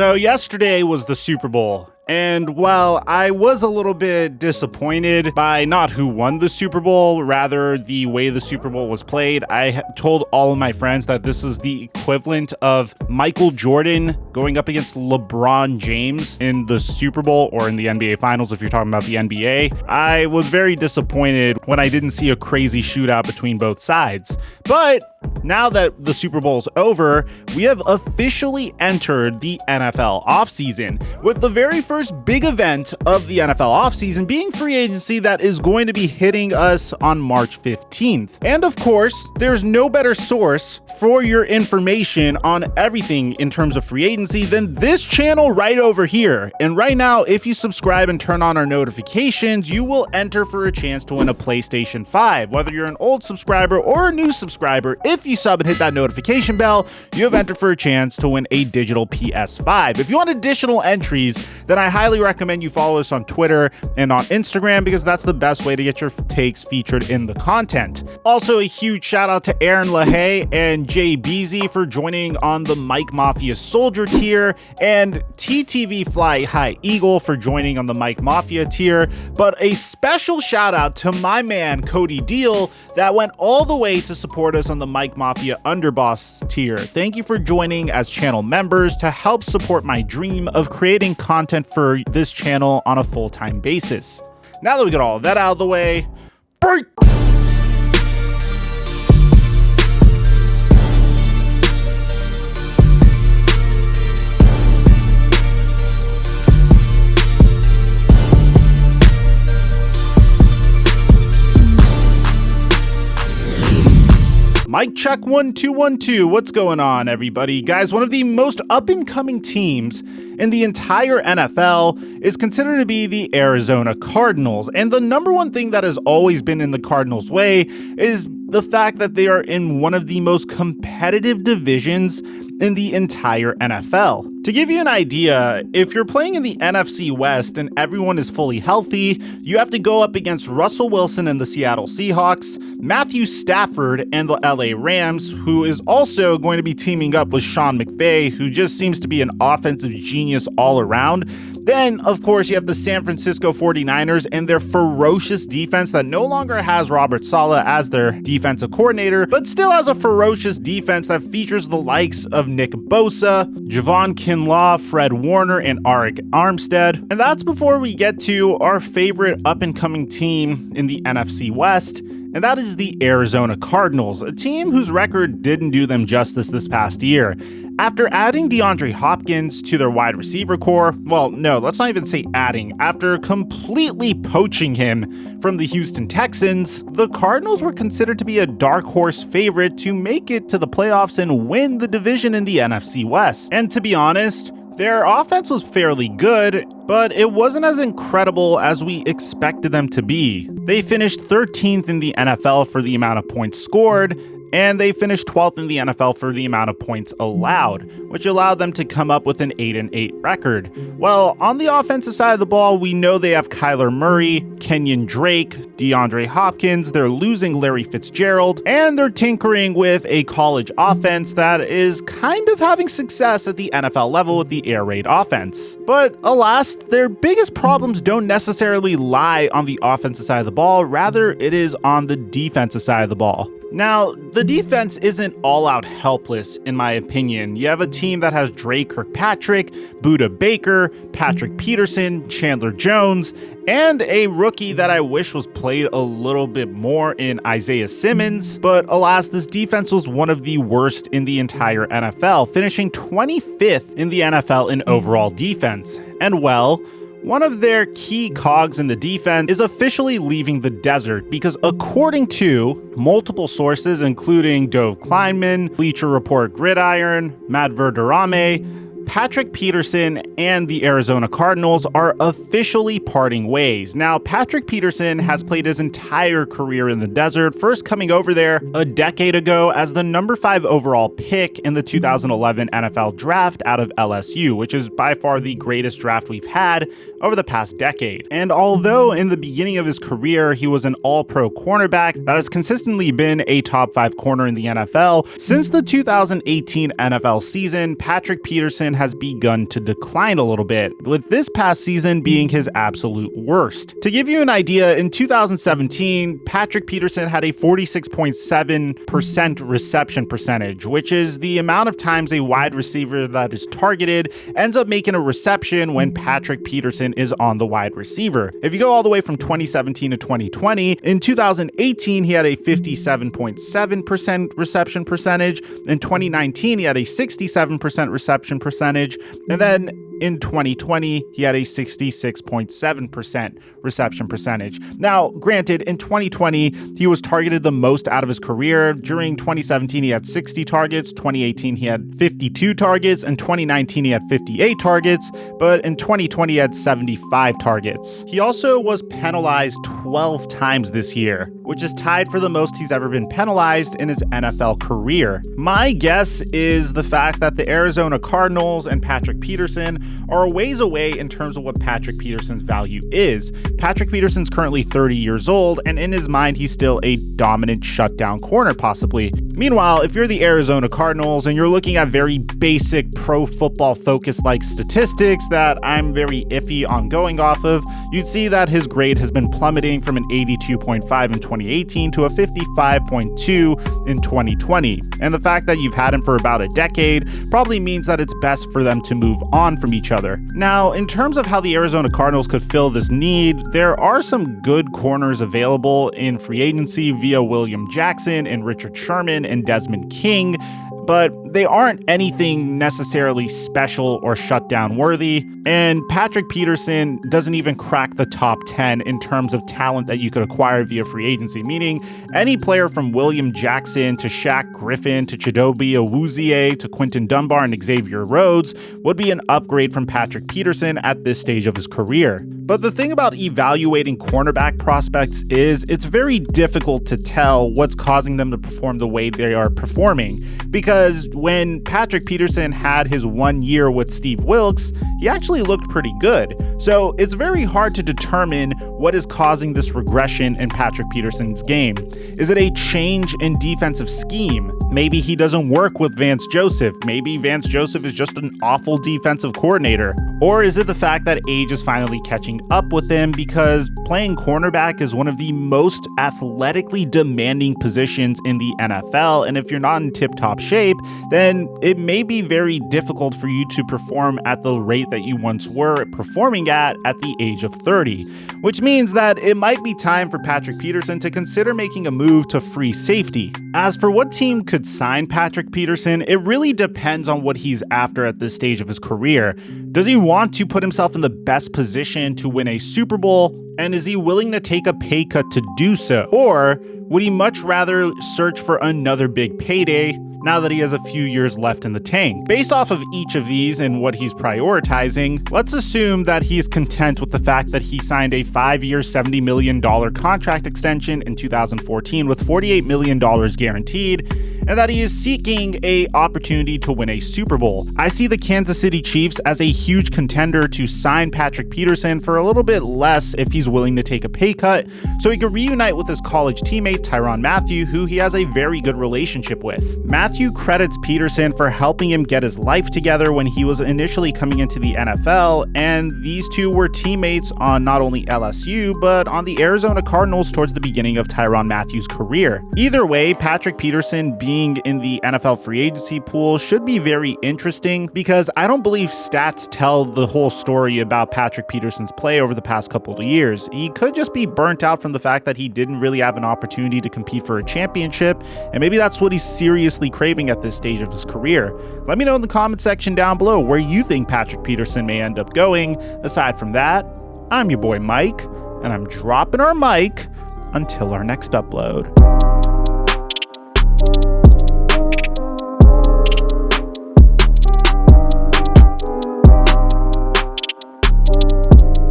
So yesterday was the Super Bowl. And while I was a little bit disappointed by not who won the Super Bowl, rather the way the Super Bowl was played, I told all of my friends that this is the equivalent of Michael Jordan going up against LeBron James in the Super Bowl or in the NBA Finals if you're talking about the NBA. I was very disappointed when I didn't see a crazy shootout between both sides. But now that the Super Bowl is over, we have officially entered the NFL offseason with the very first big event of the NFL offseason being free agency that is going to be hitting us on March 15th. And of course, there's no better source for your information on everything in terms of free agency than this channel right over here. And right now, if you subscribe and turn on our notifications, you will enter for a chance to win a PlayStation 5. Whether you're an old subscriber or a new subscriber, if you sub and hit that notification bell, you have entered for a chance to win a digital PS5. If you want additional entries, then I highly recommend you follow us on Twitter and on Instagram because that's the best way to get your takes featured in the content. Also, a huge shout out to Aaron LaHaye and Jay Beasy for joining on the Mike Mafia Soldier tier, and TTV Fly High Eagle for joining on the Mike Mafia tier. But a special shout out to my man Cody Deal that went all the way to support us on the Mike Mafia Underboss tier. Thank you for joining as channel members to help support my dream of creating content for this channel on a full-time basis. Now that we got all of that out of the way, break! Mic check 1 2 1 2. What's going on, everybody? Guys, one of the most up-and-coming teams in the entire NFL is considered to be the Arizona Cardinals. And the number one thing that has always been in the Cardinals' way is the fact that they are in one of the most competitive divisions in the entire NFL. To give you an idea, if you're playing in the NFC West and everyone is fully healthy, you have to go up against Russell Wilson and the Seattle Seahawks, Matthew Stafford and the LA Rams, who is also going to be teaming up with Sean McVay, who just seems to be an offensive genius all around. Then, of course, you have the San Francisco 49ers and their ferocious defense that no longer has Robert Saleh as their defensive coordinator, but still has a ferocious defense that features the likes of Nick Bosa, Javon Kinlaw, Fred Warner, and Arik Armstead. And that's before we get to our favorite up-and-coming team in the NFC West, and that is the Arizona Cardinals, a team whose record didn't do them justice this past year. After adding DeAndre Hopkins to their wide receiver core, well, no, let's not even say adding. After completely poaching him from the Houston Texans, the Cardinals were considered to be a dark horse favorite to make it to the playoffs and win the division in the NFC West. And to be honest, their offense was fairly good, but it wasn't as incredible as we expected them to be. They finished 13th in the NFL for the amount of points scored, and they finished 12th in the NFL for the amount of points allowed, which allowed them to come up with an 8-8 record. Well, on the offensive side of the ball, we know they have Kyler Murray, Kenyon Drake, DeAndre Hopkins, they're losing Larry Fitzgerald, and they're tinkering with a college offense that is kind of having success at the NFL level with the air raid offense. But alas, their biggest problems don't necessarily lie on the offensive side of the ball, rather it is on the defensive side of the ball. Now, the defense isn't all out helpless, in my opinion. You have a team that has Dre Kirkpatrick, Budda Baker, Patrick Peterson, Chandler Jones, and a rookie that I wish was played a little bit more in Isaiah Simmons. But alas, this defense was one of the worst in the entire NFL, finishing 25th in the NFL in overall defense. And well, one of their key cogs in the defense is officially leaving the desert because according to multiple sources, including Dove Kleinman, Bleacher Report Gridiron, Matt Verderame, Patrick Peterson and the Arizona Cardinals are officially parting ways. Now, Patrick Peterson has played his entire career in the desert, first coming over there a decade ago as the number 5 overall pick in the 2011 NFL draft out of LSU, which is by far the greatest draft we've had over the past decade. And although in the beginning of his career, he was an all-pro cornerback that has consistently been a top 5 corner in the NFL, since the 2018 NFL season, Patrick Peterson has begun to decline a little bit, with this past season being his absolute worst. To give you an idea, in 2017, Patrick Peterson had a 46.7% reception percentage, which is the amount of times a wide receiver that is targeted ends up making a reception when Patrick Peterson is on the wide receiver. If you go all the way from 2017 to 2020, in 2018, he had a 57.7% reception percentage. In 2019, he had a 67% reception percentage. And then in 2020, he had a 66.7% reception percentage. Now, granted, in 2020, he was targeted the most out of his career. During 2017, he had 60 targets. 2018, he had 52 targets. In 2019, he had 58 targets. But in 2020, he had 75 targets. He also was penalized 12 times this year, which is tied for the most he's ever been penalized in his NFL career. My guess is the fact that the Arizona Cardinals and Patrick Peterson are a ways away in terms of what Patrick Peterson's value is. Patrick Peterson's currently 30 years old, and in his mind, he's still a dominant shutdown corner, possibly. Meanwhile, if you're the Arizona Cardinals and you're looking at very basic pro football focus like statistics that I'm very iffy on going off of, you'd see that his grade has been plummeting from an 82.5 in 2018 to a 55.2 in 2020. And the fact that you've had him for about a decade probably means that it's best for them to move on from each other. Now, in terms of how the Arizona Cardinals could fill this need, there are some good corners available in free agency via William Jackson and Richard Sherman and Desmond King, but they aren't anything necessarily special or shutdown worthy. And Patrick Peterson doesn't even crack the top 10 in terms of talent that you could acquire via free agency, meaning any player from William Jackson to Shaq Griffin to Chidobe Awuzie to Quinton Dunbar and Xavier Rhodes would be an upgrade from Patrick Peterson at this stage of his career. But the thing about evaluating cornerback prospects is it's very difficult to tell what's causing them to perform the way they are performing. Because when Patrick Peterson had his 1 year with Steve Wilks, he actually looked pretty good. So it's very hard to determine what is causing this regression in Patrick Peterson's game. Is it a change in defensive scheme? Maybe he doesn't work with Vance Joseph. Maybe Vance Joseph is just an awful defensive coordinator. Or is it the fact that age is finally catching up with him because playing cornerback is one of the most athletically demanding positions in the NFL, and if you're not in tip-top shape, then it may be very difficult for you to perform at the rate that you once were performing at the age of 30, which means that it might be time for Patrick Peterson to consider making a move to free safety. As for what team could sign Patrick Peterson, it really depends on what he's after at this stage of his career. Does he want to put himself in the best position to win a Super Bowl? And is he willing to take a pay cut to do so? Or would he much rather search for another big payday now that he has a few years left in the tank? Based off of each of these and what he's prioritizing, let's assume that he's content with the fact that he signed a 5-year, $70 million contract extension in 2014 with $48 million guaranteed, and that he is seeking an opportunity to win a Super Bowl. I see the Kansas City Chiefs as a huge contender to sign Patrick Peterson for a little bit less if he's willing to take a pay cut, so he can reunite with his college teammate Tyrann Mathieu, who he has a very good relationship with. Mathieu credits Peterson for helping him get his life together when he was initially coming into the NFL, and these two were teammates on not only LSU, but on the Arizona Cardinals towards the beginning of Tyrann Mathieu's career. Either way, Patrick Peterson being in the NFL free agency pool should be very interesting, because I don't believe stats tell the whole story about Patrick Peterson's play over the past couple of years. He could just be burnt out from the fact that he didn't really have an opportunity to compete for a championship, and maybe that's what he's seriously craving at this stage of his career. Let me know in the comment section down below where you think Patrick Peterson may end up going. Aside from that, I'm your boy Mike, and I'm dropping our mic until our next upload.